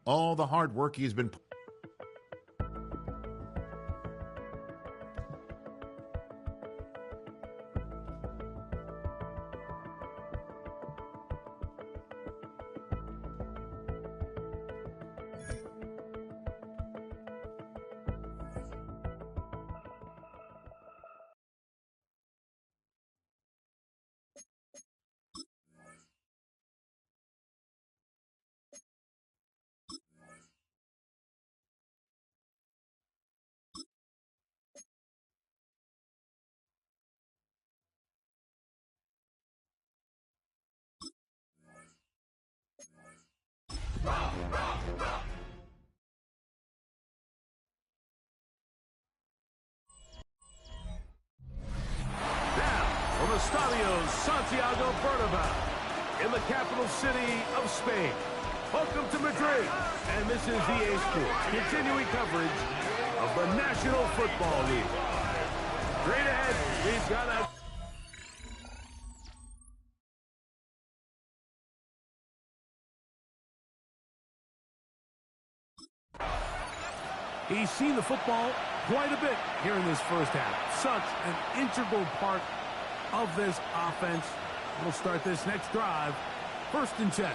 all the hard work he's been. From Estadio Santiago Bernabeu in the capital city of Spain. Welcome to Madrid, and this is EA Sports, continuing coverage of the National Football League. Straight ahead, we've got a... He's seen the football quite a bit here in this first half. Such an integral part of this offense. We'll start this next drive. 1st and 10.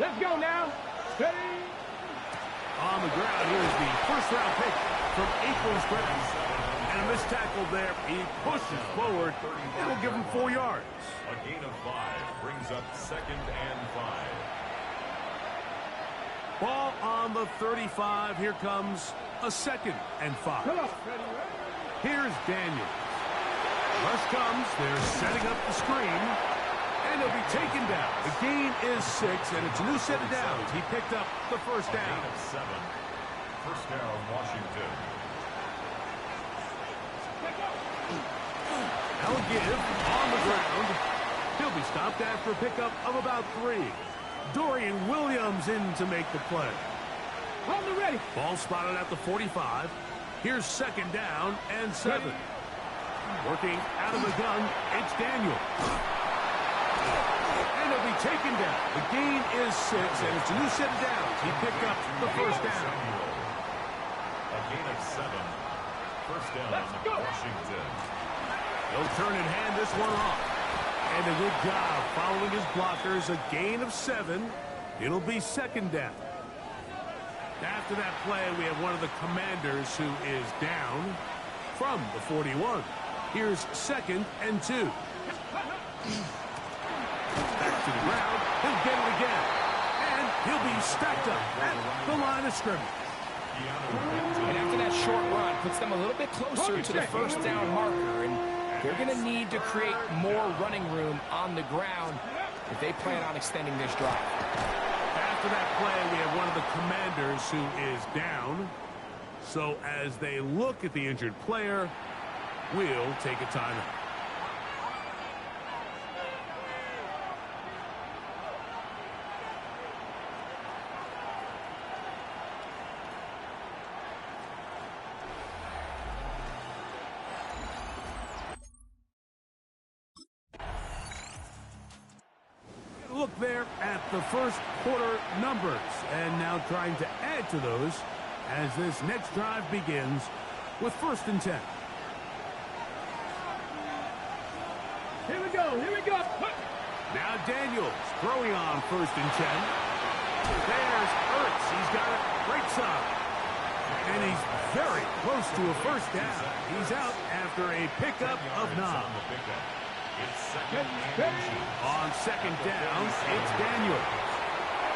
Let's go now. Steady. On the ground, here's the first-round pick from April's draft. And a missed tackle there. He pushes forward. It'll give him 4 yards. A gain of 5 brings up 2nd and 5. Ball on the 35. Here comes a 2nd and 5. Here's Daniels. Rush comes. They're setting up the screen. And he'll be taken down. The gain is 6, and it's a new set of downs. He picked up the first down. Gain of 7. First down, Washington. Now give on the ground. He'll be stopped after a pickup of about 3. Dorian Williams in to make the play. On the ready. Ball spotted at the 45. Here's 2nd down and 7. Working out of the gun, it's Daniel. And he'll be taken down. The gain is 6, and it's a new set of downs. He picked up the first down. A gain of 7. First down, Washington. He'll turn and hand this one off. And a good job following his blockers. A gain of 7. It'll be 2nd down. After that play, we have one of the Commanders who is down from the 41. Here's 2nd and 2. Back to the ground. He'll get it again. And he'll be stacked up at the line of scrimmage. And after that short run, puts them a little bit closer to the first down marker. And they're going to need to create more running room on the ground if they plan on extending this drive. After that play, we have one of the Commanders who is down. So as they look at the injured player, we'll take a timeout. Look there at the first quarter numbers, and now trying to add to those as this next drive begins with 1st and 10. Here we go. Here we go. Now Daniels throwing on 1st and 10. There's Ertz. He's got it right side. And he's very close to a first down. He's out after a pickup of 9. It's 2nd and 2. On 2nd down, it's Daniel.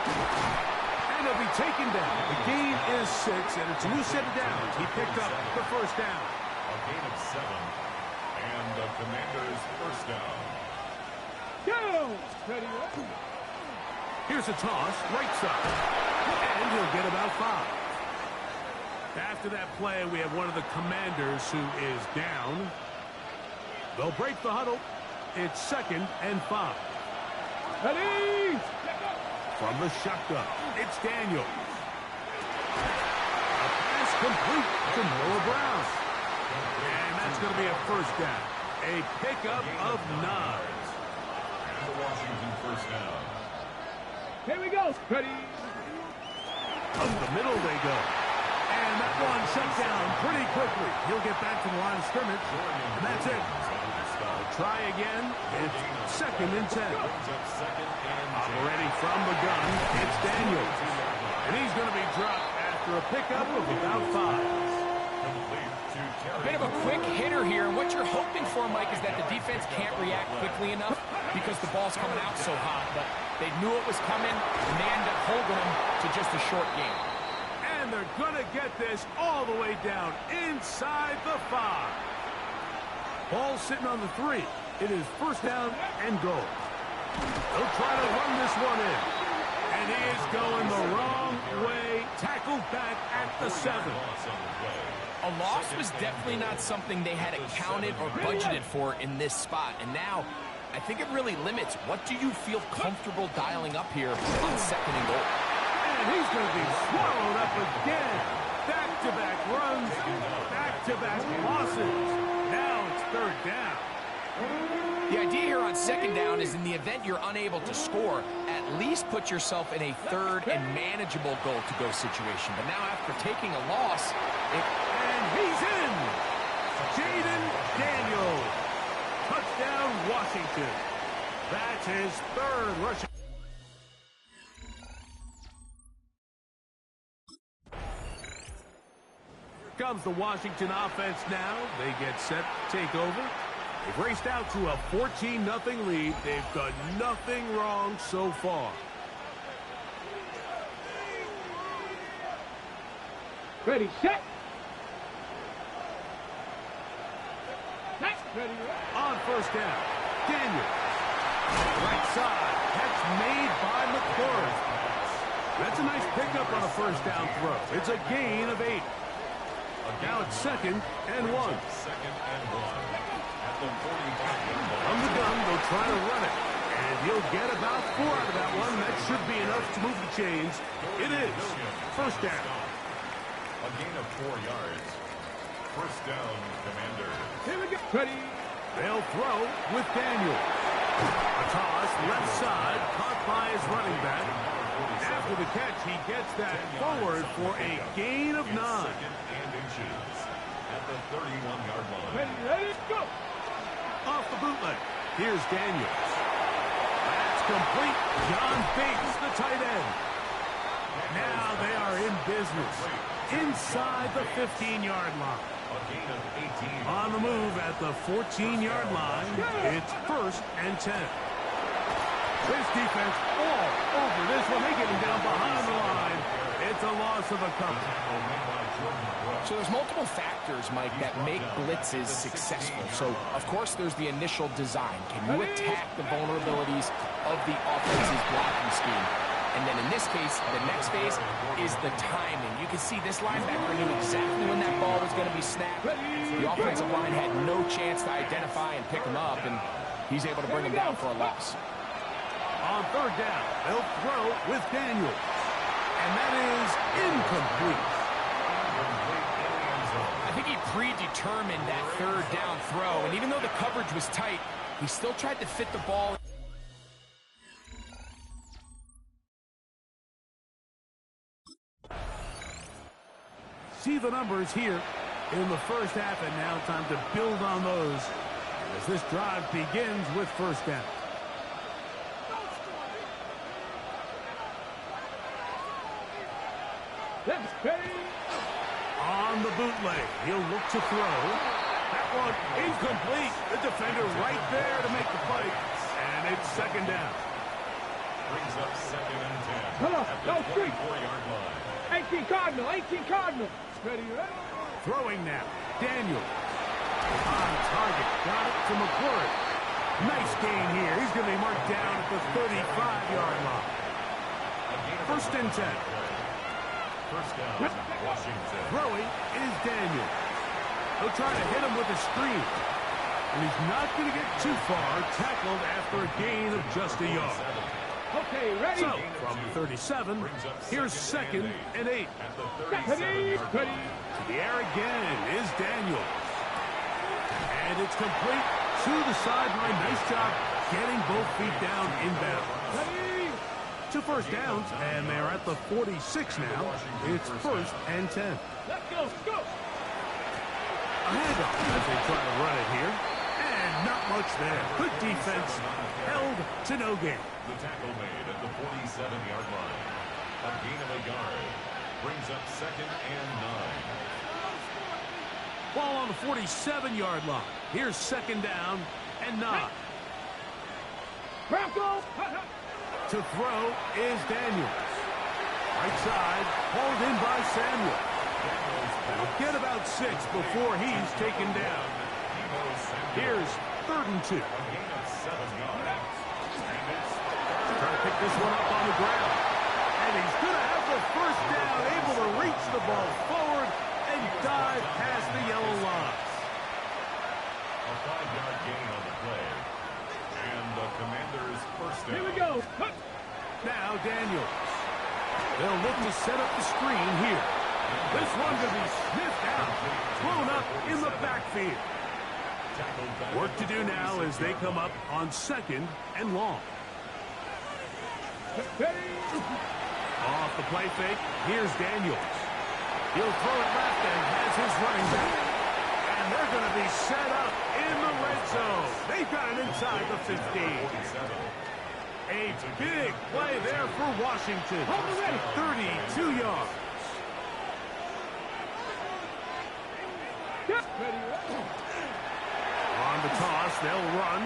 And he'll be taken down. The gain is 6, and it's a new set of downs. He picked up the first down. A gain of 7. And the Commanders' first down. Go! Ready. Here's a toss, right side. And he'll get about 5. After that play, we have one of the Commanders who is down. They'll break the huddle. It's 2nd and 5. Ready! From the shotgun, it's Daniel. A pass complete to Noah Brown. And that's going to be a first down. A pickup of 9. the Washington first down. Here we go. Ready. Up the middle they go. And that one shut down pretty quickly. He'll get back to the line of scrimmage. And that's it. They'll try again. It's 2nd and 10. Operating from the gun, it's Daniels. And he's going to be dropped after a pickup of about 5. A bit of a quick hitter here, and what you're hoping for, Mike, is that the defense can't react quickly enough because the ball's coming out so hot. But they knew it was coming, and they end up holding them to just a short game. And they're going to get this all the way down inside the 5. Ball sitting on the 3. It is 1st down and goal. They'll try to run this one in. And he is going the wrong way. Tackled back at the 7. A loss was definitely not something they had accounted or budgeted for in this spot. And now, I think it really limits what do you feel comfortable dialing up here on 2nd and goal. And he's going to be swallowed up again. Back-to-back runs, back-to-back losses. Now it's 3rd down. The idea here on 2nd down is in the event you're unable to score, at least put yourself in a 3rd and manageable goal-to-go situation. But now after taking a loss, and he's in. Jaden Daniels. Touchdown, Washington. That's his 3rd rushing. Here comes the Washington offense now. They get set to take over. They've raced out to a 14-0 lead. They've done nothing wrong so far. Ready, set. Ready. On 1st down, Daniels. Right side. Catch made by McCord. That's a nice pickup on a 1st down throw. It's a gain of 8. Now it's 2nd and 1. 2nd and 1. At the 45. From the gun, they'll try to run it. And he'll get about 4 out of that one. That should be enough to move the chains. It is 1st down. A gain of 4 yards. 1st down, Commanders. Here we go. Ready. They'll throw with Daniel. A toss, left side, caught by his running back. After the catch, he gets that forward for a gain of 9. 2nd and inches. At the 31-yard line. Ready, go. Off the bootleg. Here's Daniels. That's complete. John Bates, the tight end. Now they are in business. Inside the 15-yard line. A gain of 18. On the move at the 14-yard line. It's 1st and 10. This defense all over this one. They get him down behind the line. It's a loss of a couple. So there's multiple factors, Mike, that make blitzes successful. So, of course, there's the initial design. Can you attack the vulnerabilities of the offense's blocking scheme? And then in this case, the next phase is the timing. You can see this linebacker knew exactly when that ball was going to be snapped. The offensive line had no chance to identify and pick him up, and he's able to bring him down for a loss. On 3rd down, they'll throw with Daniels. And that is incomplete. I think he predetermined that 3rd down throw, and even though the coverage was tight, he still tried to fit the ball. See the numbers here in the 1st half, and now time to build on those as this drive begins with 1st down. Let's pay. On the bootleg, he'll look to throw. That one incomplete. The defender right there to make the fight, and it's 2nd down. Brings up 2nd and 10. Come on, At no the street. 24-yard line. 18 Cardinal, 18 Cardinal. Ready, ready. Throwing now, Daniel. On target, got it to McCord. Nice gain here. He's going to be marked down at the 35-yard line. 1st and 10. 1st down, Washington. Throwing is Daniel. He'll try to hit him with a screen. And he's not going to get too far. Tackled after a gain of just a yard. Okay, ready. So, from 37, here's 2nd and 8. Ready, ready. To the air again is Daniel. And it's complete to the sideline. Nice job getting both feet down inbound. Ready. To first downs, and they're at the 46 now. It's 1st and 10. Let's go. Go. A handoff as they try to run it here. And not much there. Good defense. Held to no gain. The tackle made at the 47-yard line. A gain of a yard. Brings up 2nd and 9. Ball on the 47-yard line. Here's 2nd down and 9. Bronco. To throw is Daniels. Right side, hauled in by Samuel. They'll get about 6 before he's taken down. Here's 3rd and 2. A gain of 7 yards. And it's Trying to pick this one up on the ground. And he's going to have the first down, able to reach the ball forward and dive past the yellow line. a 5-yard gain on the play. And the Commanders' first down. Here we go. Now Daniels. They'll look to set up the screen here. This one going to be sniffed out. Thrown up in the backfield. Work to do now as they come up on 2nd and long. Ready. Off the play fake, here's Daniels. He'll throw it left and has his running back. And they're going to be set up in the red zone. They've got it inside the 15. A big play there for Washington. 32 yards. Ready. On the toss, they'll run.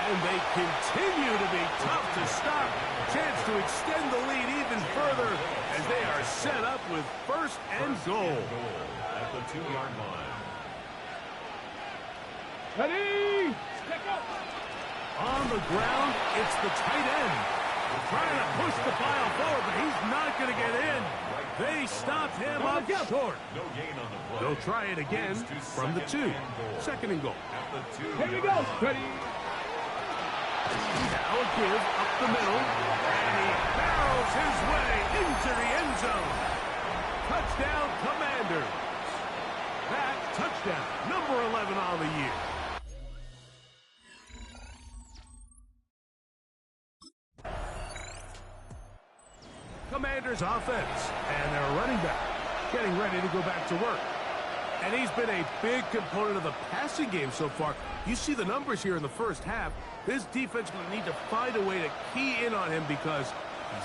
And they continue to be tough to stop. Chance to extend the lead even further as they are set up with 1st and goal. At the 2-yard line. Ready. Stick up. On the ground, it's the tight end. Trying to push the pile forward, but he's not going to get in. They stopped him up short. No gain on the play. They'll try it again from the 2. 2nd and goal. At the 2. Here we go. Ready. Now a give up the middle, and he barrels his way into the end zone. Touchdown, Commanders. That touchdown, number 11 on the year. Commanders offense, and their running back getting ready to go back to work. And he's been a big component of the passing game so far. You see the numbers here in the first half. This defense will need to find a way to key in on him because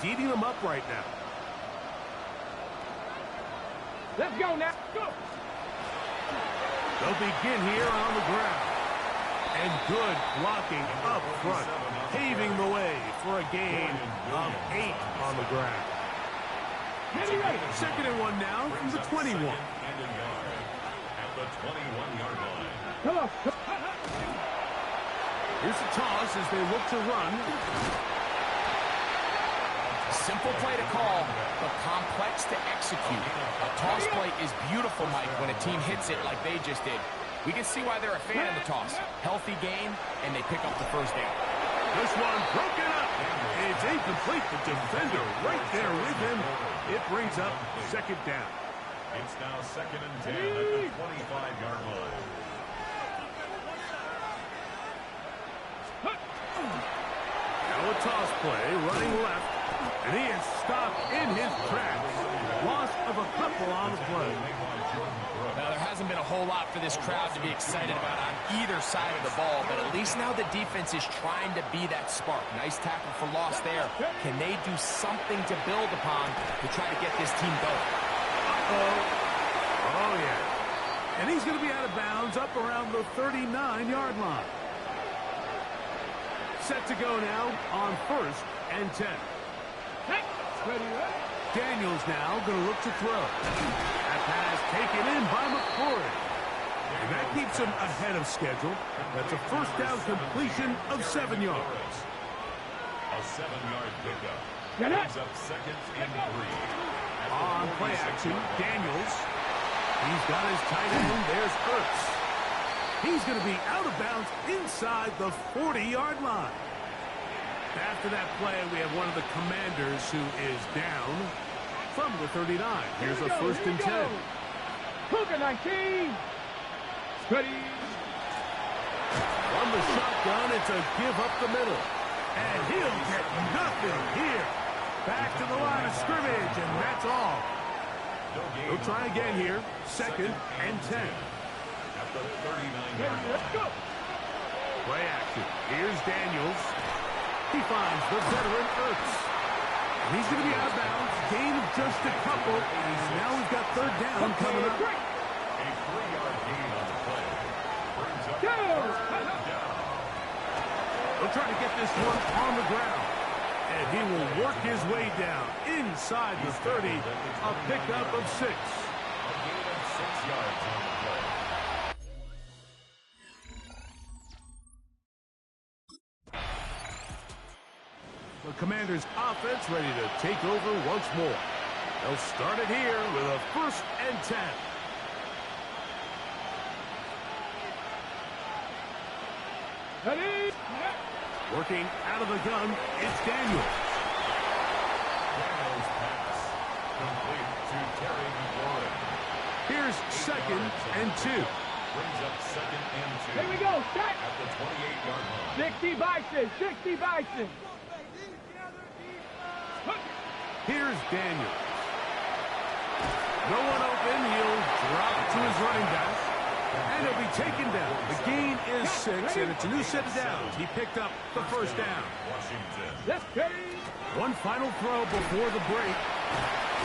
he's eating them up right now. Let's go now. Go. They'll begin here on the ground. And good blocking up front, paving the way for a gain of 8 on the ground. Ready. 2nd and 1 now from the 21. And a yard. At the 21-yard line. Come on. Here's the toss as they look to run. Simple play to call, but complex to execute. A toss play is beautiful, Mike, when a team hits it like they just did. We can see why they're a fan of the toss. Healthy game, and they pick up the first down. This one broken up. It's incomplete. The defender right there with him. It brings up 2nd down. It's now 2nd and 10 at the 25-yard line. Now a toss play, running left. And he is stopped in his tracks. Loss of a couple on the play. Now, there hasn't been a whole lot for this crowd to be excited about on either side of the ball, but at least now the defense is trying to be that spark. Nice tackle for loss there. Can they do something to build upon to try to get this team going? Oh, yeah. And he's going to be out of bounds up around the 39-yard line. Set to go now on 1st and 10. Ready. Daniels now going to look to throw. That pass taken in by McCoy. And that keeps him ahead of schedule. That's a first down completion of 7 yards. A 7-yard pickup. Get it. Brings up 2nd and 3. On play action, Daniels. He's got his tight end. There's Ertz. He's going to be out of bounds inside the 40-yard line. After that play, we have one of the Commanders who is down from the 39. Here's a 1st and 10. Cougar 19. Ready. From the shotgun, it's a give up the middle. And he'll get nothing here. Back to the line of scrimmage, and that's all. He'll try again here. 2nd and 10. At the 39-yard line. Let's go. Play action. Here's Daniels. He finds the veteran Ertz. And he's going to be out of bounds. Gain of just a couple. And now we've got 3rd down coming up. A 3-yard gain on the play. Brings up Go. 3rd down. He'll try to get this one on the ground. And he will work his way down inside the 30. A pickup of 6. A gain of 6 yards on the play. The Commanders' offense ready to take over once more. They'll start it here with a 1st and 10. Ready. Working out of the gun, it's Daniels. Daniels pass. Complete to Terry McLaurin. Here's 2nd and 2. Brings up 2nd and 2. Here we go. Set. At the 28-yard line. 60 Bison. 60 Bison. Here's Daniels. No one open. He'll drop to his running back. And he'll be taken down. The gain is 6, and it's a new set of downs. He picked up the 1st down. Washington. Let's go. One final throw before the break.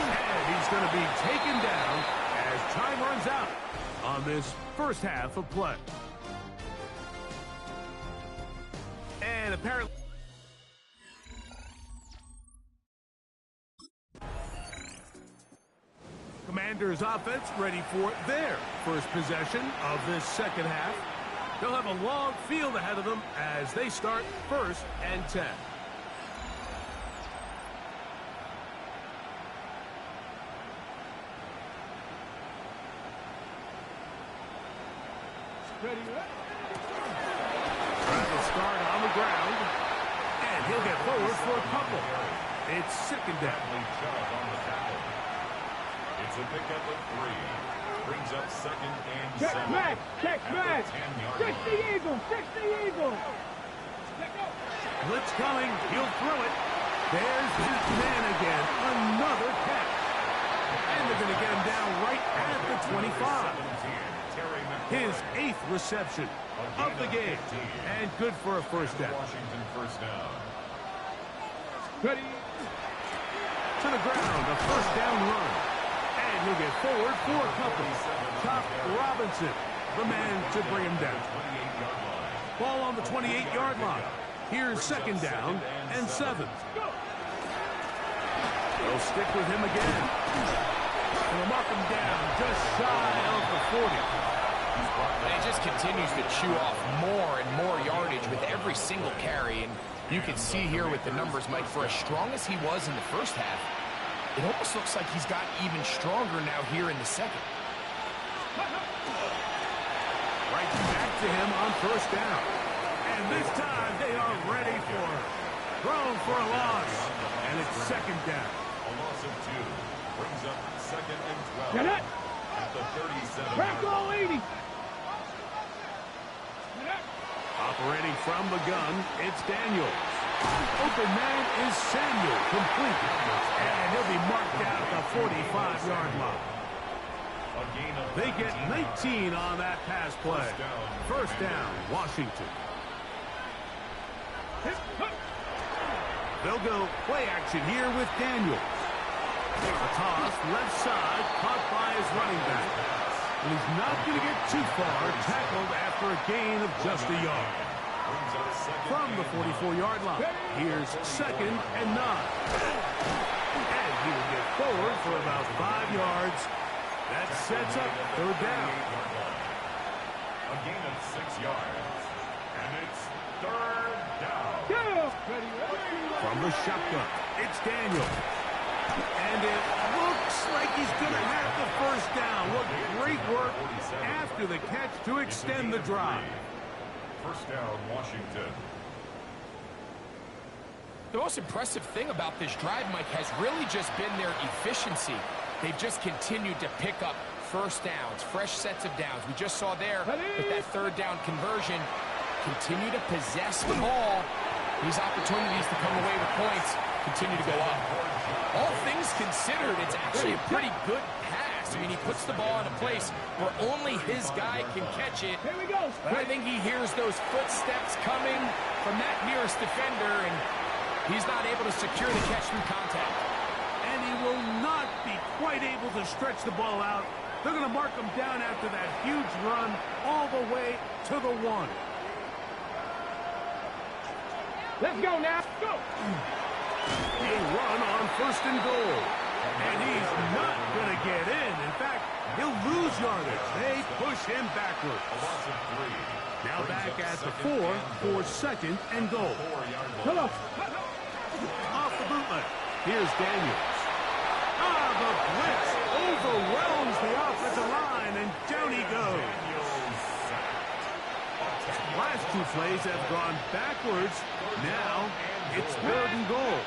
And he's going to be taken down as time runs out on this first half of play. And apparently... Commanders offense ready for their first possession of this 2nd half. They'll have a long field ahead of them as they start 1st and 10. Ready. Travis start on the ground, and he'll get forward for a couple. It's 2nd down. Bradley Chubb on the tackle. It's a pickup of 3. Brings up 2nd and 7. Check back. Check At the back. 10-yard 60 line. Eagles. 60 Eagles. Blitz coming. He'll throw it. There's his man again. Another catch. And they're going to get him down right at the 25. 17, Terry McLaurin. His 8th reception of the game. And good for a 1st down. Washington 1st down. Ready. To the ground. A 1st down run. And he'll get forward for a couple. Top Robinson, the man to bring him down. 28-yard line. Ball on the 28-yard line. Here's 2nd down and 7. They'll stick with him again. And they'll mark him down just shy of the 40. And he just continues to chew off more and more yardage with every single carry. And you can see here with the numbers, Mike, for as strong as he was in the 1st half, it almost looks like he's gotten even stronger now here in the 2nd. Right back to him on 1st down. And this time they are ready for it. Thrown for a loss. And it's 2nd down. A loss of 2. Brings up 2nd and 12. Get it. At the 37-yard Crack all line. 80. Operating from the gun, it's Daniels. Open man is Samuel, complete. And he'll be marked down at the 45-yard line. A gain of They get 19 on that pass play. 1st down, Washington. They'll go play action here with Daniels. A toss, left side, caught by his running back. And he's not going to get too far, tackled after a gain of just a yard. From the 44-yard line, here's 2nd and 9. And he will get forward for about 5 yards. That sets up 3rd down. A gain of 6 yards. And it's 3rd down. Go. Ready. From the shotgun, it's Daniel. And it looks like he's going to have the 1st down. What great work after the catch to extend the drive. 1st down, Washington. The most impressive thing about this drive, Mike, has really just been their efficiency. They've just continued to pick up 1st downs, fresh sets of downs. We just saw there with that 3rd down conversion. continue to possess the ball, these opportunities to come away with points continue to go up. All things considered, it's actually a pretty good pass. I mean, he puts the ball in a place where only his guy can catch it. Here we go. But I think he hears those footsteps coming from that nearest defender, and he's not able to secure the catch through contact. And he will not be quite able to stretch the ball out. They're going to mark him down after that huge run all the way to the 1. Let's go now. Go. A run on 1st and goal. And he's not going to get in. In fact, he'll lose yardage. They push him backward. A loss of 3. Now back at the 4 for 2nd and goal. 4-yard Come line. on. Off the bootleg. Here's Daniels. The blitz overwhelms the offensive line, and down he goes. Last 2 plays have gone backwards. Now it's 3rd and goal.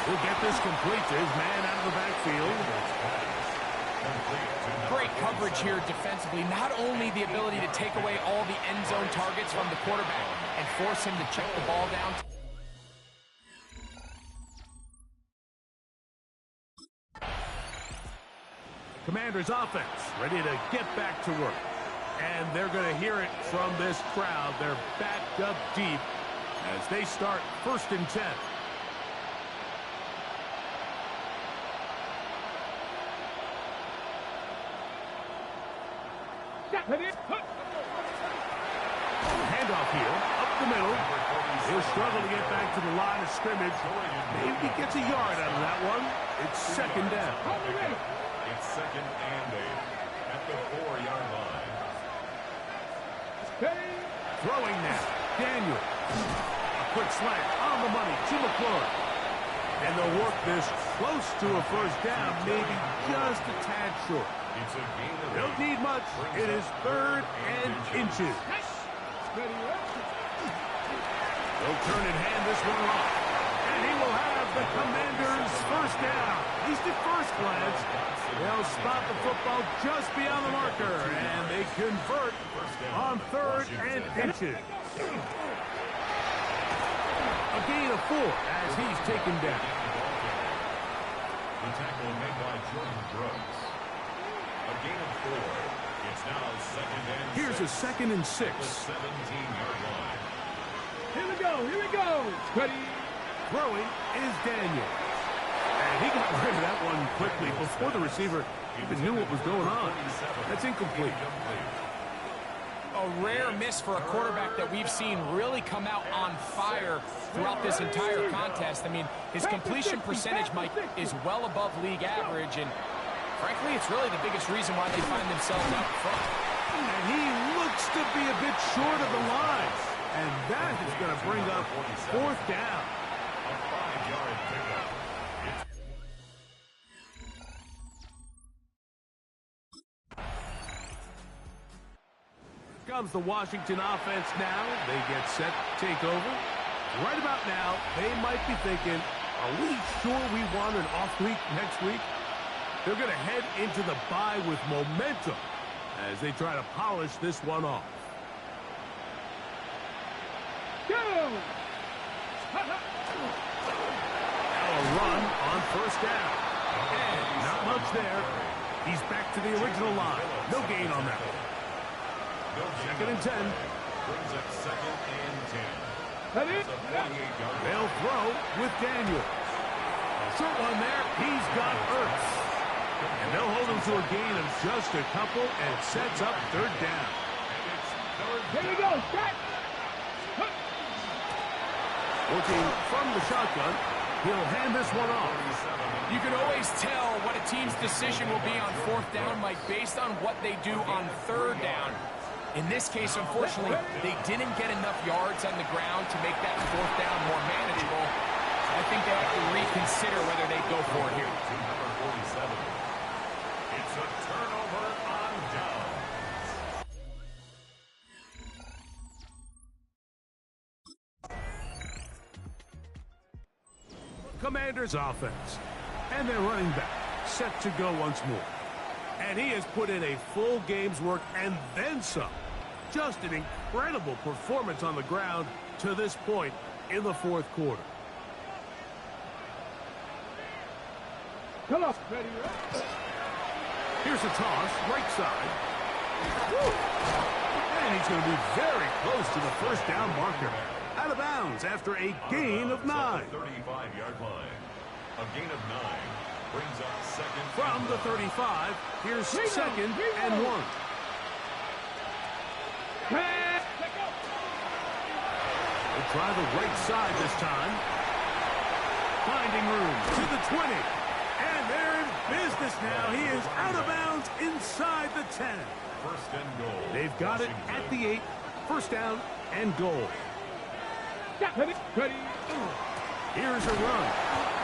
We'll get this complete to his man out of the backfield. Great coverage here defensively. Not only the ability to take away all the end zone targets from the quarterback and force him to check the ball down. Commanders offense ready to get back to work. And they're going to hear it from this crowd. They're backed up deep as they start 1st and 10. Handoff here, up the middle. He'll struggle to get back to the line of scrimmage. Maybe gets a yard out of that one. It's 2nd down. It's 2nd and 8 at the 4-yard line. Throwing now, Daniel. A quick slant on the money to McClure. And they'll work this close to a 1st down, maybe just a tad short. It's a gain of 8. Don't need much. It is 3rd and inches. They'll turn and hand this one off. And he will have the Commanders' 1st down. At least at first glance, they'll spot the football just beyond the marker, and they convert on 3rd and inches. A gain of 4 as he's taken down. The tackle made by Jordan Brooks. A gain of 4. It's now 2nd and 6. Here's a 2nd and 6. The 17-yard line. Here we go. Here we go. Ready. Throwing is Daniel. And he got rid of that one quickly before the receiver even knew what was going on. That's incomplete. A rare miss for a quarterback that we've seen really come out on fire throughout this entire contest. I mean, his completion percentage, Mike, is well above league average, and frankly, it's really the biggest reason why they find themselves out front. And he looks to be a bit short of the line. And that is going to bring up 4th down. A 5-yard pickup. Comes the Washington offense now. They get set to take over. Right about now, they might be thinking, are we sure we want an off week next week? They're going to head into the bye with momentum as they try to polish this one off. Go! Now a run on 1st down. And not much there. He's back to the original line. No gain on that one. 2nd and 10. Brings up 2nd and 10. Ready. It's a 48-yard line. They'll throw with Daniel. A short one there. He's got Ertz. And they'll hold him to a gain of just a couple, and it sets up 3rd down. And it's 3rd Here we go. Start. Working from the shotgun, he'll hand this one off. You can always tell what a team's decision will be on 4th down, Mike, based on what they do on 3rd down. In this case, unfortunately, they didn't get enough yards on the ground to make that 4th down more manageable. I think they have to reconsider whether they go for it here. To number 47. It's a turnover on down. Commanders offense. And their running back set to go once more. And he has put in a full game's work and then some. Just an incredible performance on the ground to this point in the fourth quarter. Come on. Ready, Here's a toss, right side. And he's going to be very close to the first down marker. Out of bounds after a gain of 9. 35-yard line. A gain of 9 brings up second. From the 35, here's second and 1. They try the right side this time. Finding room to the 20. And they're in business now. He is out of bounds inside the 10. First and goal. They've got it at the 8. First down and goal. Ready. Here's a run.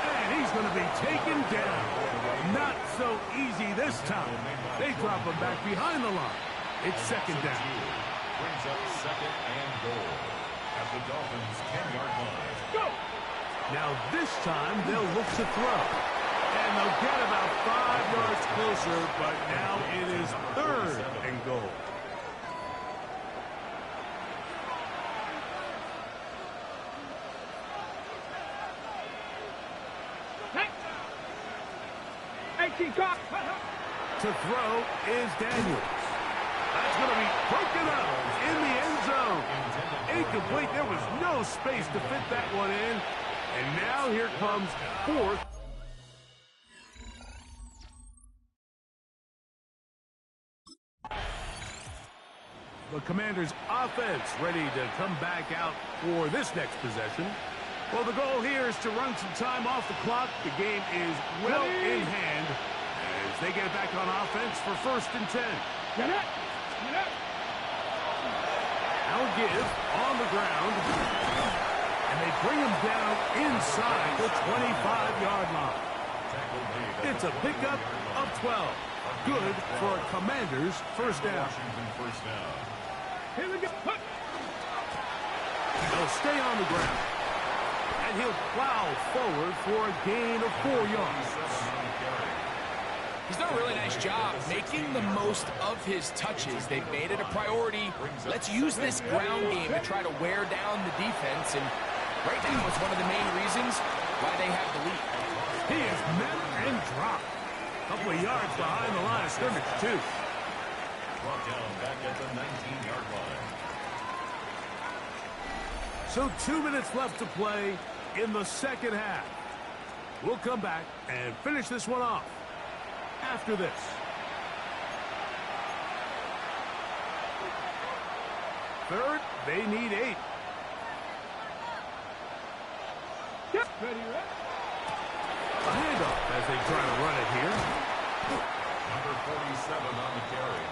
And he's going to be taken down. Not so easy this time. They drop him back behind the line. It's second down. Brings up second and goal at the Dolphins' 10-yard line. Go. Now this time they'll look to throw. And they'll get about 5 yards closer, but now it is third and goal. To throw is Daniels. That's going to be broken up in the end zone. Incomplete. There was no space to fit that one in. And now here comes fourth. The Commanders' offense ready to come back out for this next possession. Well, the goal here is to run some time off the clock. The game is well in hand as they get back on offense for first and 10. Get it. Now a give on the ground. And they bring him down inside the 25-yard line. It's a pickup of 12. Good for a Commanders first down. Here we go. They'll stay on the ground. And he'll plow forward for a gain of 4 yards. He's done a really nice job making the most of his touches. They've made it a priority. Let's use this ground game to try to wear down the defense. And right now it's one of the main reasons why they have the lead. He is met and dropped. A couple of yards behind the line of scrimmage, too. Brought down back at the 19-yard line. So 2 minutes left to play in the second half. We'll come back and finish this one off after this. Third, they need 8. Ready. A handoff as they try to run it here. Number 47 on the carry.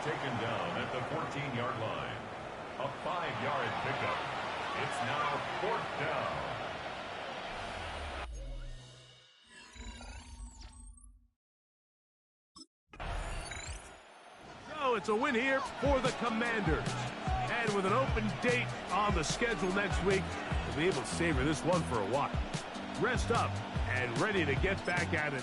Taken down at the 14-yard line. A 5-yard pickup. It's now fourth down. So it's a win here for the Commanders. And with an open date on the schedule next week, we'll be able to savor this one for a while. Rest up and ready to get back at it.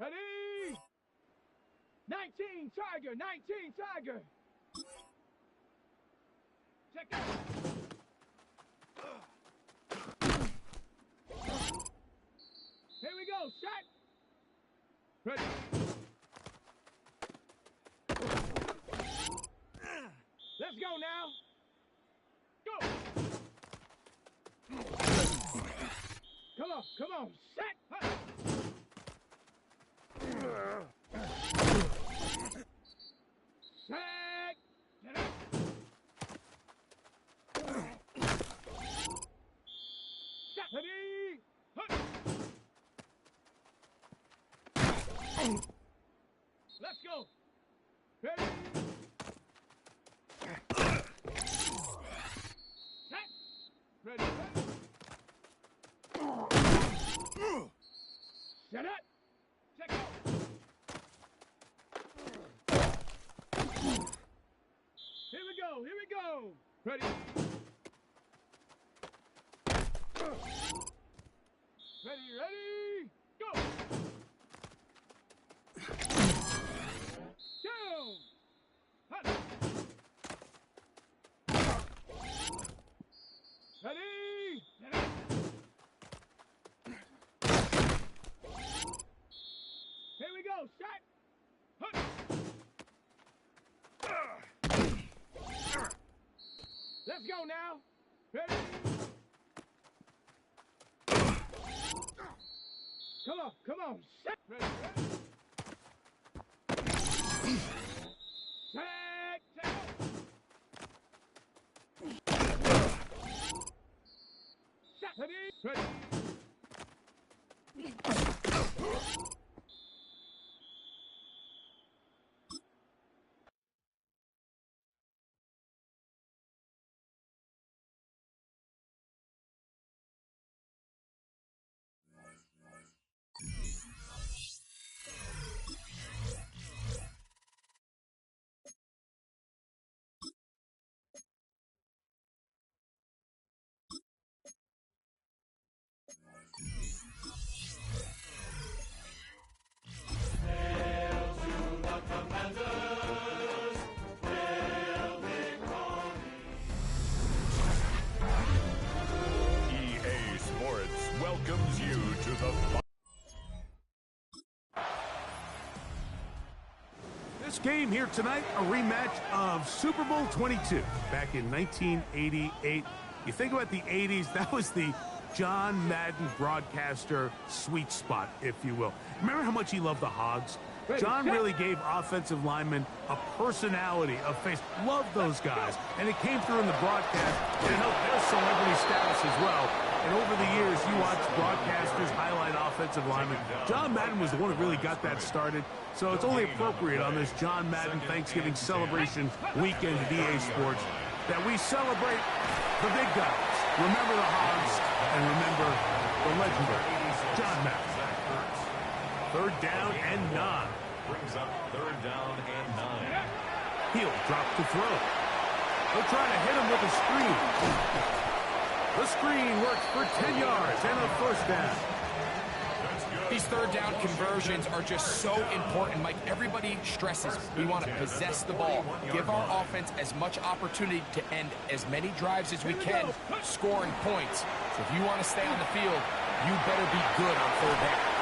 Ready? 19 Tiger, 19 Tiger. Check out. Here we go, shot. Ready. Let's go now. Go. Come on, set. Set. Get up. Set. Ready. Let's go. Ready. Set. Ready. Set up. Check out. Here we go. Here we go. Ready. Ready. Go. Down. Hut. Ready. Get up. Here we go. Shot. Hut. Let's go now. Ready. Come on. Set. Ready. Set. Set. Ready. EA Sports welcomes you to the... This game here tonight, a rematch of Super Bowl 22 back in 1988. You think about the 80s, that was the John Madden broadcaster sweet spot, if you will. Remember how much he loved the Hogs? John really gave offensive linemen a personality, a face. Loved those guys. And it came through in the broadcast, and it helped their celebrity status as well. And over the years, you watch broadcasters highlight offensive linemen. John Madden was the one who really got that started. So it's only appropriate on this John Madden Thanksgiving celebration weekend at EA Sports that we celebrate the big guys. Remember the Hogs and remember the legendary John Madden. Third down and 9. Brings up third down and 9. He'll drop to throw. They'll try to hit him with a screen. The screen works for 10 yards and a first down. These third down conversions are just so important, Mike. Everybody stresses we want to possess the ball, give our offense as much opportunity to end as many drives as we can, scoring points. So if you want to stay on the field, you better be good on third down.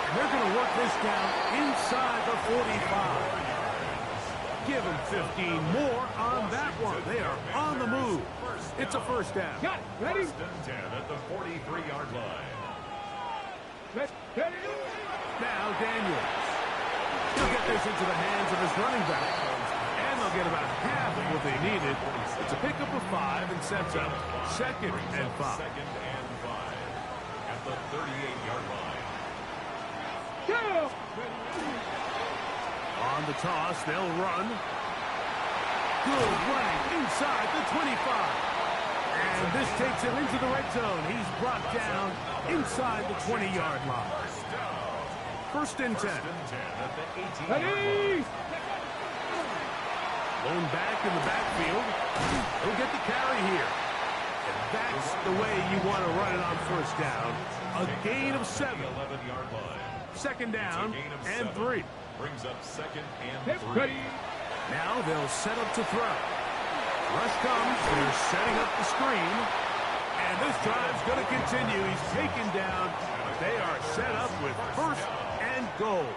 And they're going to work this down inside the 45. Give them 15 more on that one. They are on the move. It's a first down. Got it. Ready? First and 10 at the 43-yard line. Ready? Now Daniels. He'll get this into the hands of his running back. And they'll get about half of what they needed. It's a pickup of 5 and sets up second and 5. Second and 5 at the 38-yard line. Go! On the toss, they'll run. Good running inside the 25. And this takes him into the red zone. He's brought down inside the 20-yard line. First and 10. First and 10 at the 18-yard Ready? line. Lone back in the backfield. He'll get the carry here. And that's the way you want to run it on first down. A gain of 7. 11-yard line. Second It's a down gain of and 7. 3. Brings up second and Hip 3. ready. Now they'll set up to throw. Rush comes. They're setting up the screen. And this drive's going to continue. He's taken down. They are set up with first and goal.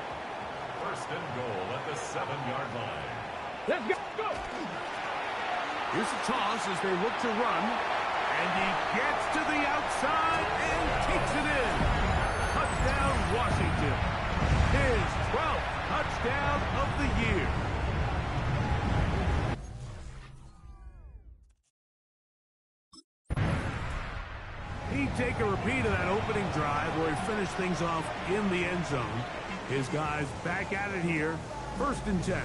First and goal at the 7-yard line. Let's go. Go. Here's a toss as they look to run. And he gets to the outside and takes it in. Touchdown, Washington. His 12th touchdown of the year. He'd take a repeat of that opening drive where he finished things off in the end zone. His guys back at it here. First and 10.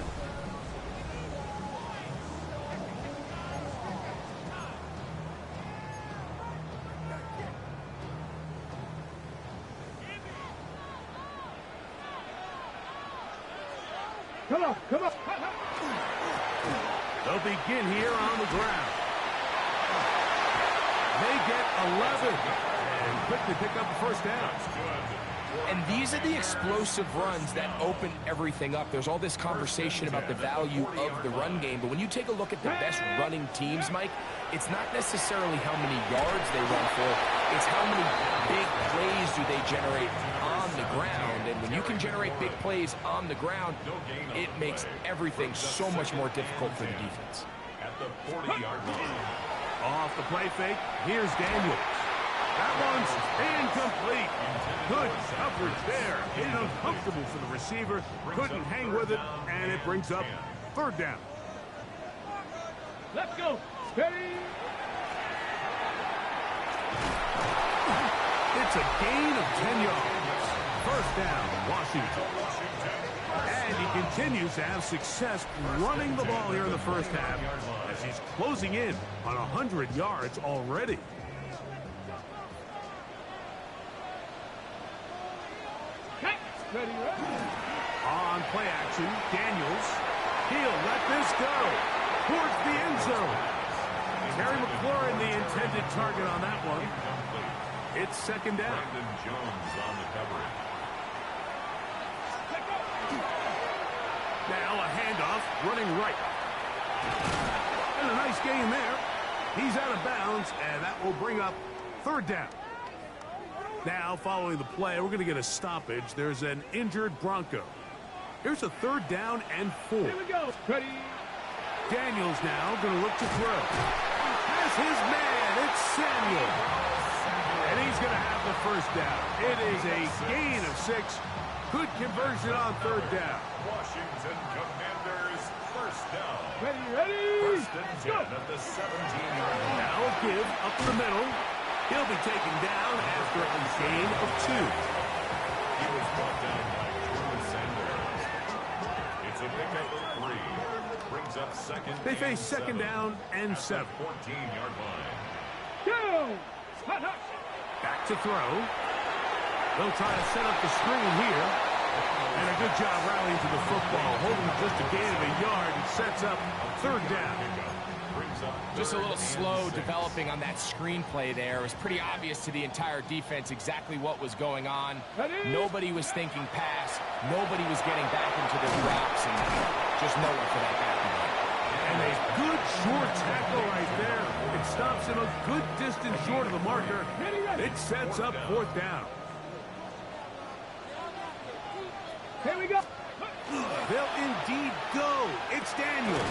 Come on. Come on. They'll begin here on the ground. They get 11 and quickly pick up the first down. And these are the explosive runs that open everything up. There's all this conversation about the value of the run game, but when you take a look at the best running teams, Mike, it's not necessarily how many yards they run for, it's how many big plays do they generate on the ground. And when you can generate big plays on the ground, it makes everything so much more difficult for the defense. At the 40-yard line. Off the play fake, here's Daniels. That one's incomplete. Good coverage there. Made it uncomfortable for the receiver. Couldn't hang with it, and it brings up third down. Let's go. Steady. It's a gain of 10 yards. First down, Washington. And he continues to have success running the ball here in the first half as he's closing in on 100 yards already. Ready, ready. On play action, Daniels. He'll let this go towards the end zone. Terry McLaurin, the intended target on that one. It's second down. Brandon Jones on the coverage. Now a handoff, running right. And a nice gain there. He's out of bounds, and that will bring up third down. Now, following the play, we're going to get a stoppage. There's an injured Bronco. Here's a third down and 4. Here we go. Ready. Daniels now going to look to throw. Has his man. It's Samuel. And he's going to have the first down. It is a gain of 6. Good conversion on third down. Washington Commanders first down. Ready, ready. First and 10 at the 17-yard line. Now a give up the middle. He'll be taken down after a gain of 2. He was brought down by Drew Sanders. It's a pickup of 3. Brings up second. They face second 7 down and at 7. the 14-yard line. Go. Hot, hot. Back to throw. They'll try to set up the screen here. And a good job rallying to the football. Holding just a gain of a yard and sets up third down. Brings up Just a little third slow and 6. developing on that screenplay there. It was pretty obvious to the entire defense exactly what was going on. Ready? Nobody was thinking pass. Nobody was getting back into their drops, and just nowhere for that back to go. And a good short tackle right there. It stops him a good distance short of the marker. It sets up fourth down. Here we go. They'll indeed go. It's Daniels.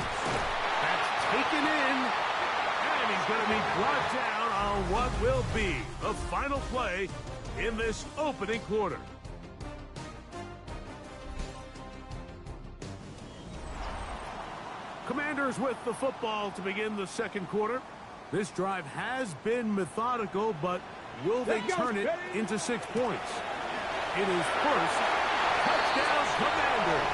That's taken in. And he's going to be brought down on what will be the final play in this opening quarter. Commanders with the football to begin the second quarter. This drive has been methodical, but will they turn it into 6 points? It is first touchdown Commanders.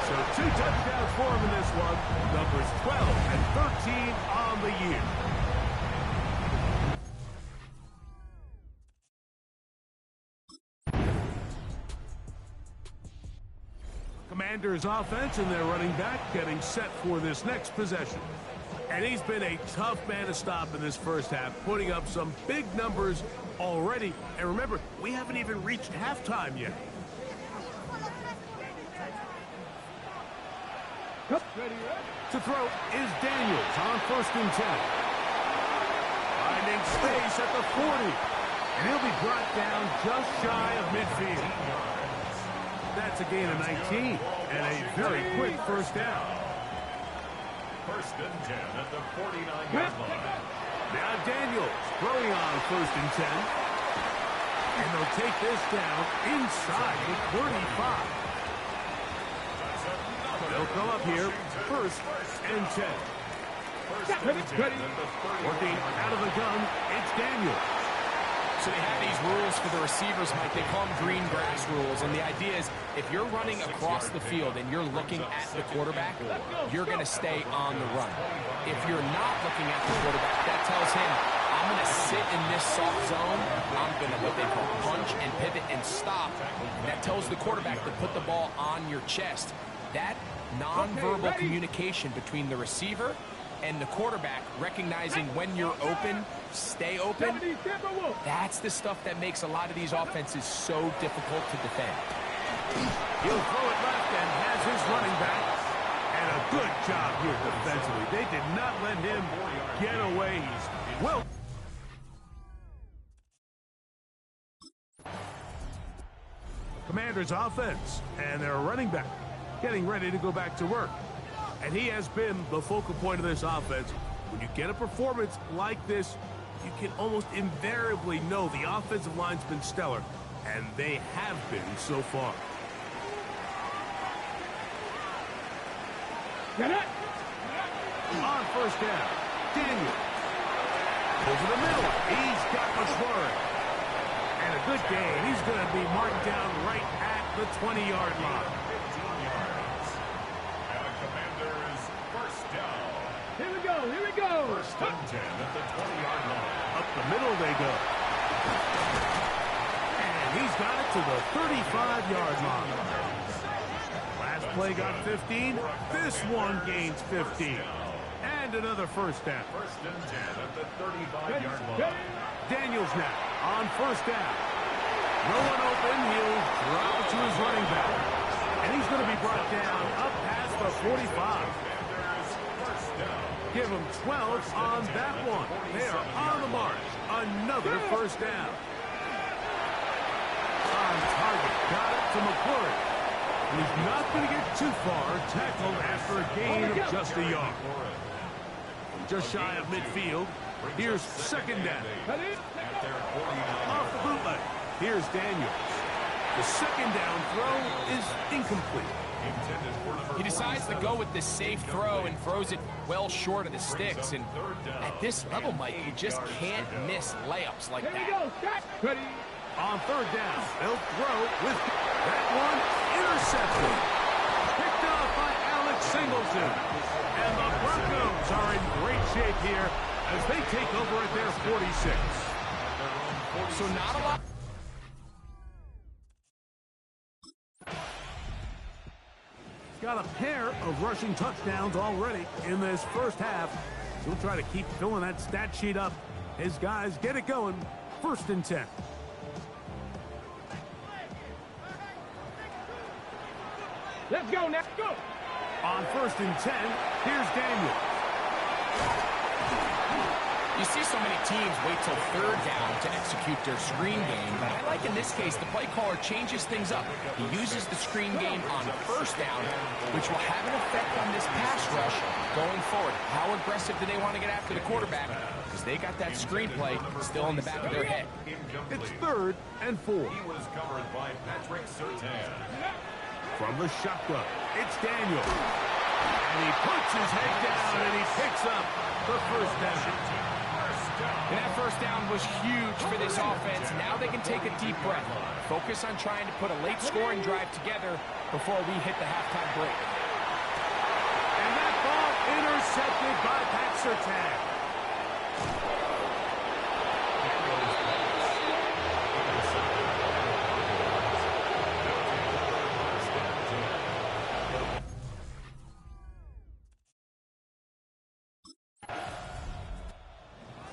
So 2 touchdowns for him in this one. Numbers 12 and 13 on the year. Commanders offense and their running back getting set for this next possession. And he's been a tough man to stop in this first half, putting up some big numbers already. And remember, we haven't even reached halftime yet. Ready, ready. To throw is Daniels on 1st and 10. Finding space at the 40. And he'll be brought down just shy of midfield. That's a gain of 19 and a very quick first down. 1st and 10 at the 49-yard line. Now Daniels throwing on 1st and 10. And they'll take this down inside the 35. They'll come up here 1st and 10. Ready. Working out of the gun, it's Daniels. So they have these rules for the receivers, Mike. They call them green grass rules. And the idea is if you're running across the field and you're looking at the quarterback, you're going to stay on the run. If you're not looking at the quarterback, that tells him, I'm going to sit in this soft zone. I'm going to what they call punch and pivot and stop. And that tells the quarterback to put the ball on your chest. That nonverbal communication between the receiver and the quarterback, recognizing when you're open, stay open, that's the stuff that makes a lot of these offenses so difficult to defend. He'll throw it left and has his running back. And a good job here defensively. They did not let him get away. He's well. Commanders offense and their running back getting ready to go back to work. And he has been the focal point of this offense. When you get a performance like this, you can almost invariably know the offensive line's been stellar, and they have been so far. Get it. On 1st down, Daniels. Over the middle, he's got McLaurin. And a good gain. He's going to be marked down right at the 20-yard line. Here we go. 1st and 10 at the 20-yard line. Up the middle they go. And he's got it to the 35-yard line. Last play got 15. This one gains 15. And another first down. 1st and 10 at the 35-yard line. Daniels now on 1st down. No one open. He'll drop it to his running back. And he's going to be brought down up past the 45. Give them 12 on that one. They are on the march. Another first down. On target. Got it to McLaurin. He's not going to get too far. Tackled after a gain of just a yard. Just shy of midfield. Here's 2nd down. Off the bootleg. Here's Daniels. The 2nd down throw is incomplete. He decides to go with this safe throw and throws it well short of the sticks. And at this level, Mike, you just can't miss layups like Here we that. go. Ready. On 3rd down, they'll throw with that one intercepted. Picked off by Alex Singleton. And the Broncos are in great shape here as they take over at their 46. So not a lot. Got a pair of rushing touchdowns already in this first half. He'll try to keep filling that stat sheet up. His guys get it going. 1st and 10. Let's go now. Go. On 1st and 10, here's Daniels. You see so many teams wait till 3rd down to execute their screen game, but I like in this case the play caller changes things up. He uses the screen game on 1st down, which will have an effect on this pass rush going forward. How aggressive do they want to get after the quarterback? Because they got that screen play still in the back of their head. It's 3rd and 4. He was covered by Patrick Surtain. From the shotgun, it's Daniels. And he puts his head down and he picks up the 1st down. And that 1st down was huge for this offense. Now they can take a deep breath. Focus on trying to put a late scoring drive together before we hit the halftime break. And that ball intercepted by Pat Surtain.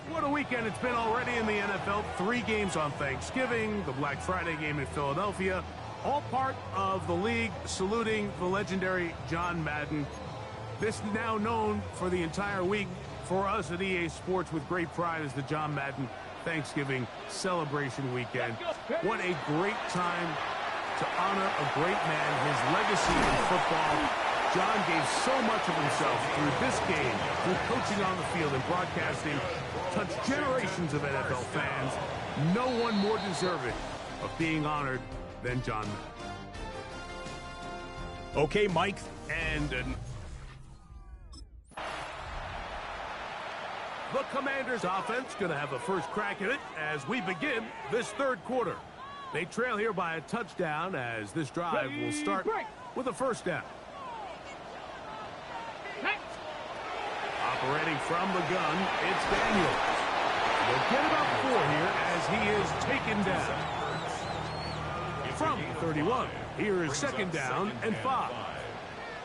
What a weekend it's been already in the NFL. 3 games on Thanksgiving, the Black Friday game in Philadelphia, all part of the league saluting the legendary John Madden. This now known for the entire week for us at EA Sports with great pride is the John Madden Thanksgiving celebration weekend. What a great time to honor a great man, his legacy in football. John gave so much of himself through this game, through coaching on the field and broadcasting, touched generations of NFL fans. No one more deserving of being honored than John Madden. Okay, Mike, and the Commanders' offense going to have a first crack at it as we begin this third quarter. They trail here by a touchdown as this drive will start with a first down. Operating from the gun, it's Daniel. They'll get about 4 here as he is taken down. From 31, here is second down and 5.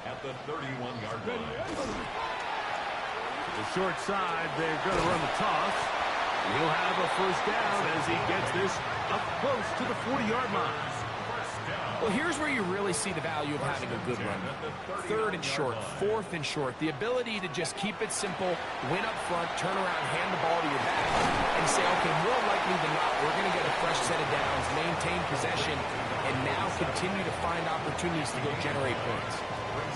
At the 31-yard line. The short side, they're going to run the toss. He'll have a first down as he gets this up close to the 40-yard line. Well, here's where you really see the value of having a good run. Third and short, fourth and short. The ability to just keep it simple, win up front, turn around, hand the ball to your back, and say, okay, more likely than not, we're going to get a fresh set of downs, maintain possession, and now continue to find opportunities to go generate points.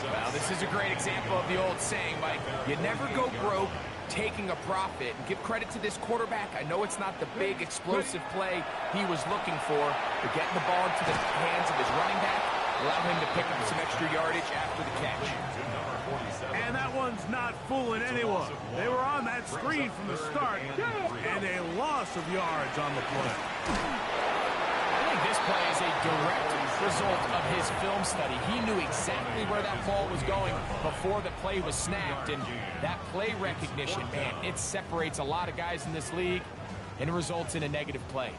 Well, this is a great example of the old saying, Mike. You never go broke taking a profit. And give credit to this quarterback. I know it's not the big, explosive play he was looking for, but getting the ball into the hands of his running back allowed him to pick up some extra yardage after the catch. And that one's not fooling anyone. They were on that screen from the start, and a loss of yards on the play. I think this play is a direct result of his film study. He knew exactly where that ball was going before the play was snapped, and that play recognition, man, it separates a lot of guys in this league, and it results in a negative play.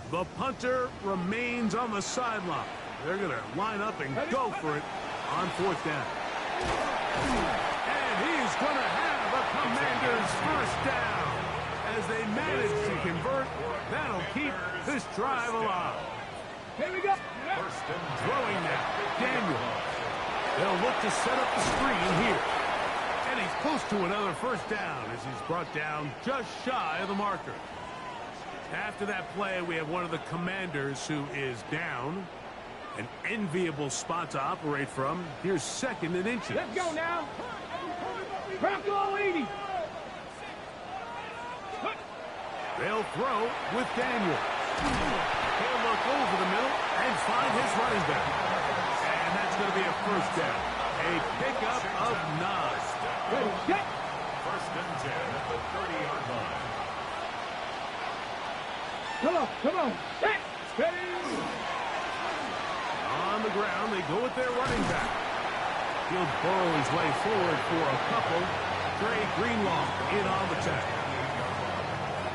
The punter remains on the sideline. They're going to line up and go for it on fourth down. And he's going to have a Commanders first down. As they manage to convert, that'll keep this drive alive. Here we go. Throwing now, Daniel. They'll look to set up the screen here. And he's close to another first down as he's brought down just shy of the marker. After that play, we have one of the Commanders who is down. An enviable spot to operate from. Here's second and inches. Let's go now. Bronco 80. They'll throw with Daniel. He'll look over the middle and find his running back. And that's going to be a first down. A pickup of 9. Ready, set. First and 10 at the 30-yard line. Come on. Set. Ready. On the ground, they go with their running back. He'll burrow his way forward for a couple. Dre Greenlaw in on the tackle.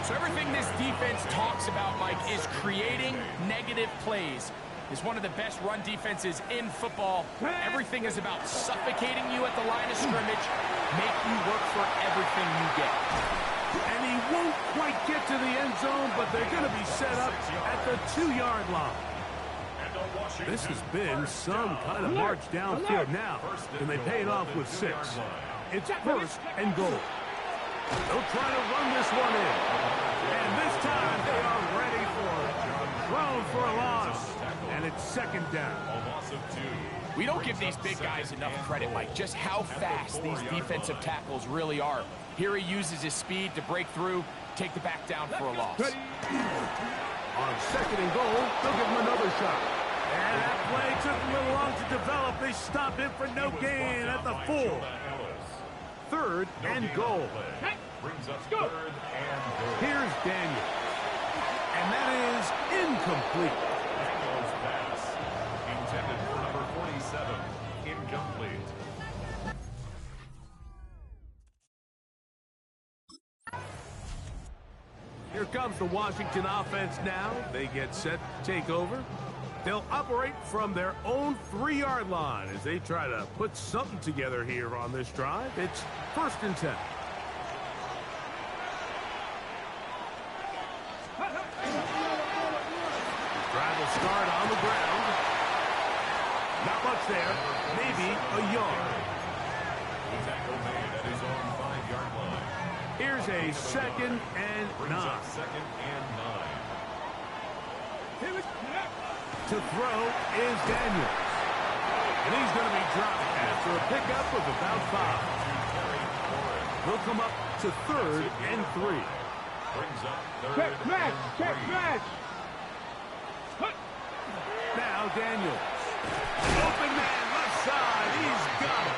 So everything this defense talks about, Mike, is creating negative plays. Is one of the best run defenses in football. Everything is about suffocating you at the line of scrimmage, make you work for everything you get. And he won't quite get to the end zone, but they're going to be set up at the 2-yard line. This has been some kind of march downfield now, and they pay it off with 6. It's first and goal. They'll try to run this one in. And this time they are ready for it. Thrown for a loss. And it's second down. We don't give these big guys enough credit, Mike, just how fast these defensive tackles really are. Here he uses his speed to break through, take the back down for a loss. On second and goal, they'll give him another shot. And that play took a little long to develop. They stop him for no gain at the 4. Third and goal. Brings us third and goal. Here's Daniel. And that is incomplete. Daniel's pass intended for number 47. Incomplete. Here comes the Washington offense now. They get set to take over. They'll operate from their own 3-yard line as they try to put something together here on this drive. It's first and 10. Drive will start on the ground. Not much there. Maybe a yard. Here's a 2nd and 9. Second and 9. To throw is Daniels. And he's going to be dropped after a pickup of about 5. He'll come up to 3rd and 3. Brings up Check 3rd match. and Check 3. match. Now Daniels. Open man, left side. He's got it.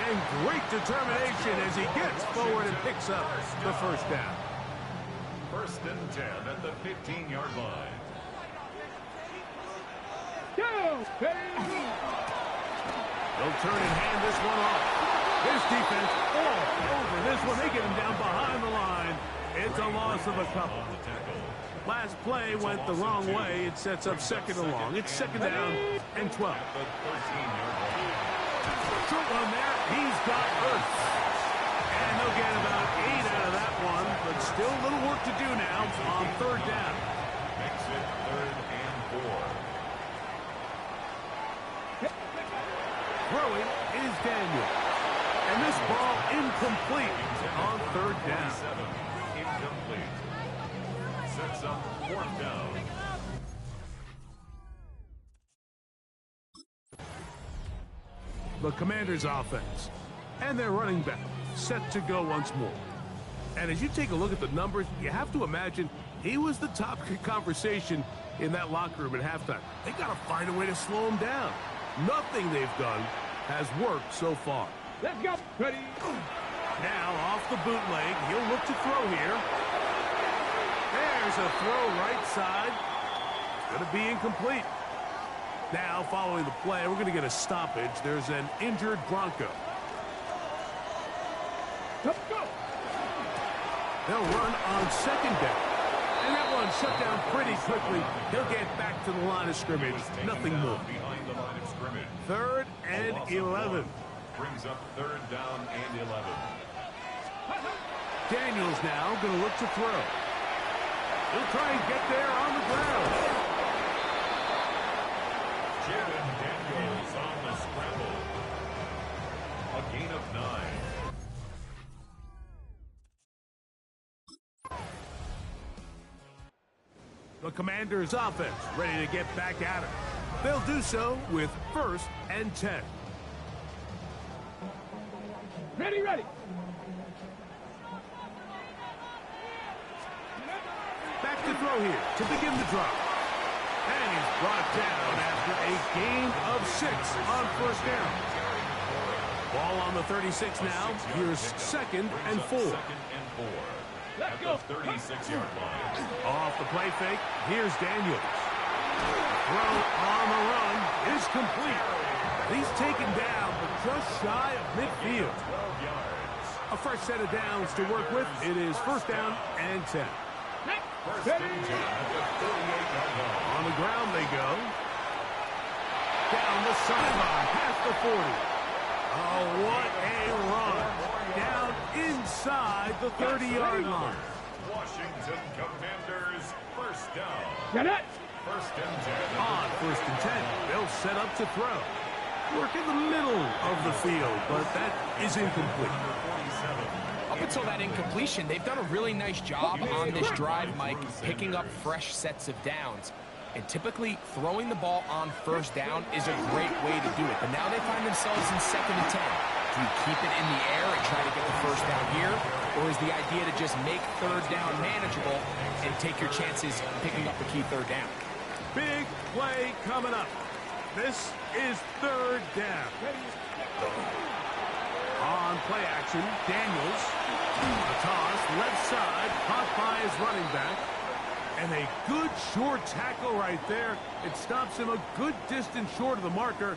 And great determination as he gets forward and picks up the first down. 1st and 10 at the 15-yard line. Go. They'll turn and hand this one off. This defense all over this one. They get him down behind the line. It's a loss of a couple. On the tackle. Last play went the wrong way. It sets up 2nd and long. It's 2nd down and 12. At the 13-yard line. Short one there. He's got Ertz. And they'll get about 8 out of that one, but still a little work to do now on 3rd down. Makes it 3rd and 4. Throwing is Daniel. And this ball incomplete on 3rd down. 7 incomplete. Sets up 4th down. The Commanders' offense and their running back set to go once more. And as you take a look at the numbers, you have to imagine he was the topic of conversation in that locker room at halftime. They got to find a way to slow him down. Nothing they've done has worked so far. Let's go. Ready. Now off the bootleg, he'll look to throw here. There's a throw right side. It's going to be incomplete. Now, following the play, we're going to get a stoppage. There's an injured Bronco. Let's go. They'll run on 2nd down. And that one shut down pretty quickly. He'll get back to the line of scrimmage. Nothing more. Behind the line of scrimmage. 3rd and 11. Brings up 3rd down and 11. Daniels now going to look to throw. He'll try and get there on the ground. Jaden Daniels on the scramble. A gain of 9. The Commanders' offense ready to get back at it. They'll do so with 1st and 10. Ready. Back to throw here to begin the drop. And he's brought down after a gain of 6 on 1st down. Ball on the 36 now. Here's 2nd and 4. 2nd and 4. Let's At go. the 36-yard line. Off the play fake, here's Daniels. Throw on the run is complete. He's taken down, but just shy of midfield. 12 yards. A fresh set of downs to work with. It is 1st down and 10. 1st and 10 at the 38-yard line. On the ground they go. Down the sideline, past the 40. Oh, what a run. Down inside the 30-yard line. Washington Commanders 1st down. Get it. 1st and 10. On 1st and 10, they'll set up to throw. Work in the middle of the field, but that is incomplete. Up until that incompletion, they've done a really nice job on this drive, Mike, picking up fresh sets of downs. And typically, throwing the ball on 1st down is a great way to do it. But now they find themselves in 2nd and 10. Do you keep it in the air and try to get the 1st down here? Or is the idea to just make 3rd down manageable and take your chances picking up the key 3rd down? Big play coming up. This is 3rd down. On play action, Daniels. A toss, left side, caught by his running back. And a good short tackle right there. It stops him a good distance short of the marker.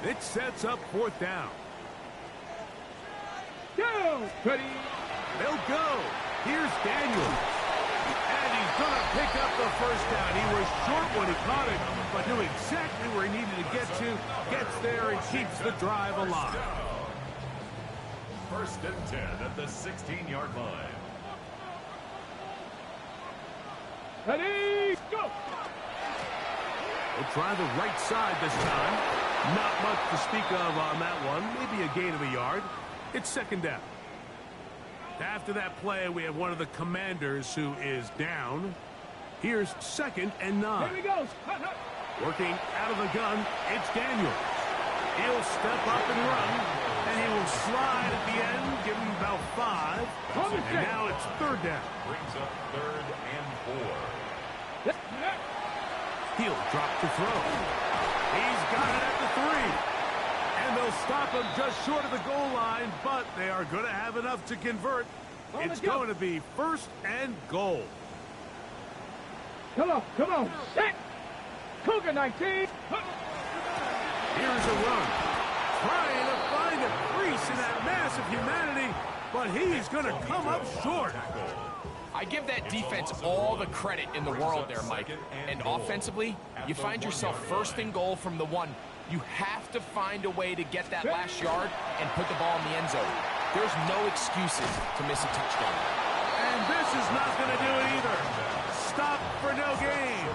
It sets up 4th down. Go. Ready. They'll go. Here's Daniels. And he's going to pick up the 1st down. He was short when he caught it, but knew exactly where he needed to get to. Gets there and keeps the drive alive. 1st and 10 at the 16-yard line. Ready. Go. We'll try the right side this time. Not much to speak of on that one. Maybe a gain of a yard. It's 2nd down. After that play, we have one of the Commanders who is down. Here's 2nd and 9. Here he goes. Working out of the gun, it's Daniels. He'll step up and run, and he will slide at the end, give him about 5. And now it's 3rd down. Brings up 3rd and 4. He'll drop to throw. He's got it at the 3. And they'll stop him just short of the goal line, but they are going to have enough to convert. It's going to be 1st and goal. Come on. Set. Cougar 19. Here's a run. Trying to find a crease in that mass of humanity, but he's going to come up short. I give that defense all the credit in the world there, Mike. And offensively, you find yourself 1st and goal from the 1. You have to find a way to get that last yard and put the ball in the end zone. There's no excuses to miss a touchdown. And this is not going to do it either. Stop for no gain.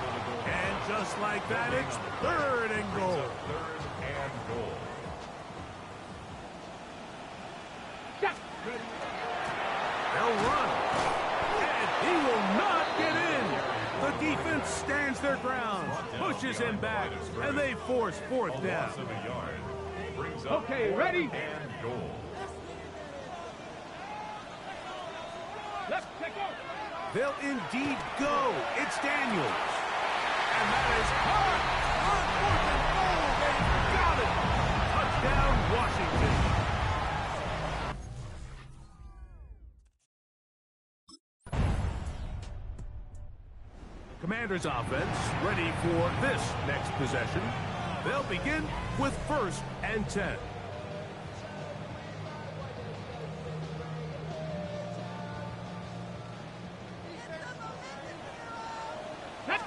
And just like that, it's 3rd and goal. 3rd and goal. They'll run. And he will not get in. The defense stands their ground, pushes him back, and they force 4th down. Okay, ready? And goal. Let's take off. They'll indeed go. It's Daniels. And that is caught. On 4th and goal. They've got it. Touchdown, Washington. Commanders offense ready for this next possession. They'll begin with 1st and 10.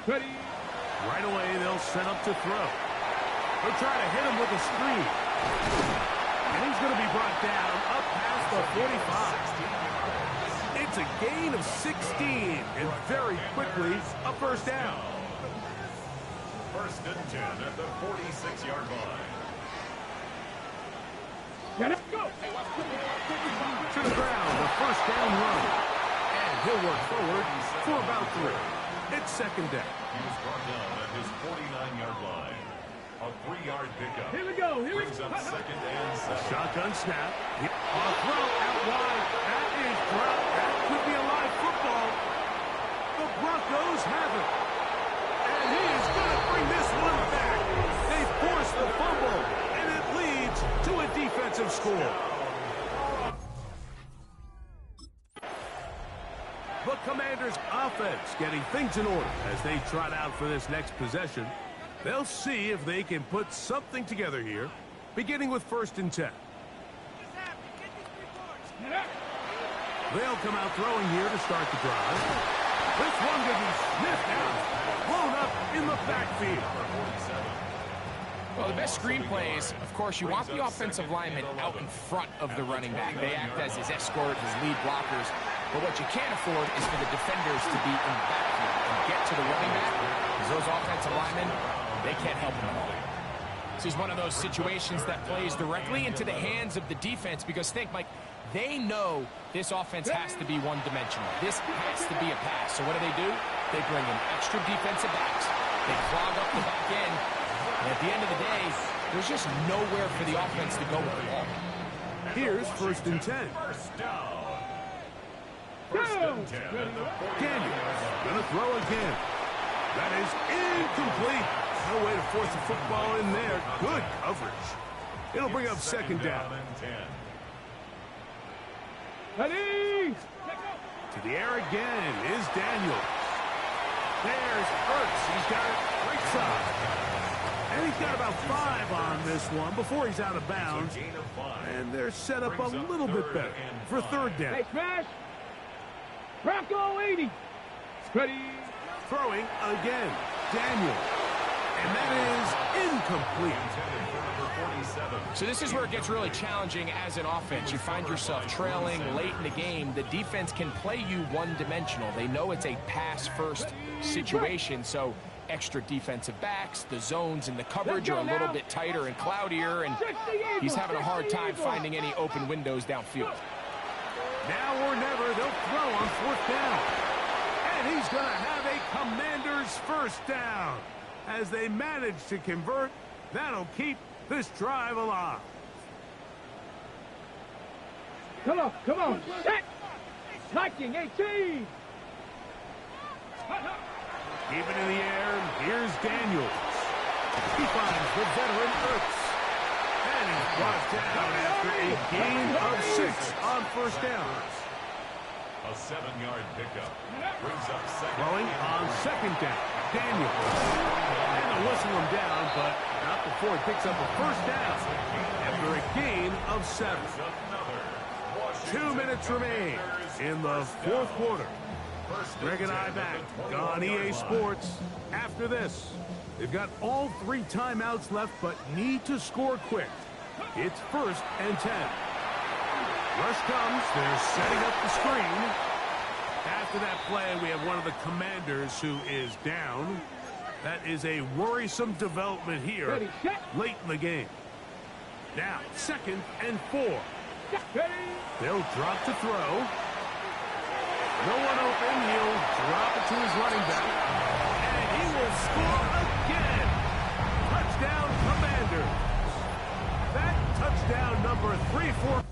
Ready. Right away, they'll set up to throw. They'll try to hit him with a screen. And he's going to be brought down up past the 45. It's a gain of 16, and very quickly, a 1st down. 1st and 10 at the 46-yard line. Get it, go. To the ground, a 1st down run. And he'll work forward for about 3. It's 2nd down. He was brought down at his 49-yard line. A 3-yard pickup. Here we go. Brings up 2nd and 7. Shotgun snap. On a throw out wide. That is dropped. That could be a live football. The Broncos have it. And he is going to bring this one back. They force the fumble, and it leads to a defensive score. The Commanders' offense getting things in order as they trot out for this next possession. They'll see if they can put something together here, beginning with 1st and 10. They'll come out throwing here to start the drive. This one could be sniffed out, blown up in the backfield. Well, the best screenplays, of course, you want the offensive linemen out in front of the running back. They act as his escort, his lead blockers. But what you can't afford is for the defenders to be in the backfield and get to the running back, because those offensive linemen, they can't help him at all. This is one of those situations that plays directly into the hands of the defense, because think, Mike, they know this offense has to be one-dimensional. This has to be a pass. So what do? They bring in extra defensive backs. They clog up the back end. And at the end of the day, there's just nowhere for the offense to go with the ball. Here's 1st and 10. 1st down. 1st and 10 at the 40. Daniels going to throw again. That is incomplete. No way to force the football in there. Good coverage. It'll bring up 2nd down. Ready. To the air again is Daniels. There's Ertz. He's got it right side. And he's got about 5 on this one before he's out of bounds. And they're set up a little bit better for 3rd down. Hey, smash. Bronco 80. Ready. Throwing again. Daniels. And that is incomplete. So this is where it gets really challenging as an offense. You find yourself trailing late in the game. The defense can play you one-dimensional. They know it's a pass-first situation, so extra defensive backs, the zones and the coverage are a little bit tighter and cloudier, and he's having a hard time finding any open windows downfield. Now or never, they'll throw on 4th down. And he's going to have a Commanders first down. As they manage to convert, that'll keep this drive alive. Come on. Set. Liking 18. Keep it in the air. Here's Daniels. He finds the veteran Ertz. And he's brought down after a gain of 6 on 1st down. A 7-yard pickup. Brings up second. Throwing on 2nd down. Daniels. And they'll whistle him down, but not before he picks up a 1st down after a gain of 7. 2 minutes remain in the 4th quarter. Greg and I back on EA Sports after this. They've got all 3 timeouts left, but need to score quick. It's 1st and 10. Rush comes. They're setting up the screen. After that play, we have one of the Commanders who is down. That is a worrisome development here late in the game. Now, 2nd and 4. They'll drop to throw. No one open. He'll drop it to his running back. And he will score again. Touchdown, Commanders. That touchdown number 3-4.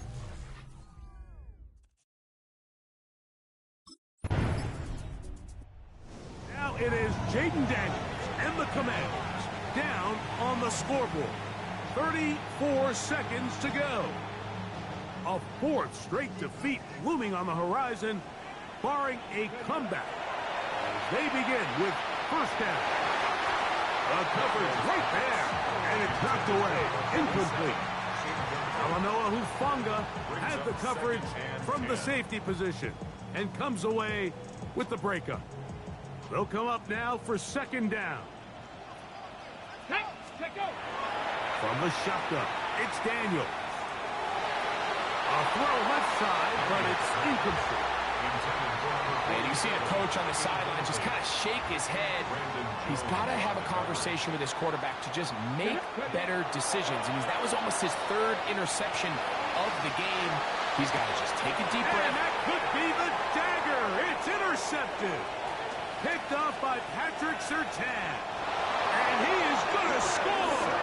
Now it is Jaden Daniels and the Commanders down on the scoreboard. 34 seconds to go. A 4th straight defeat looming on the horizon, barring a comeback. They begin with 1st down. The coverage right there, and it's knocked away, incomplete. Talanoa Hufanga had the coverage from the safety position and comes away with the breakup. They'll come up now for 2nd down. From the shotgun, it's Daniels. A throw left side, but it's incomplete. And you see a coach on the sideline just kind of shake his head. He's got to have a conversation with his quarterback to just make better decisions. And that was almost his 3rd interception of the game. He's got to just take a deep breath. And that could be the dagger. It's intercepted. Picked off by Patrick Surtain. And he is going to score.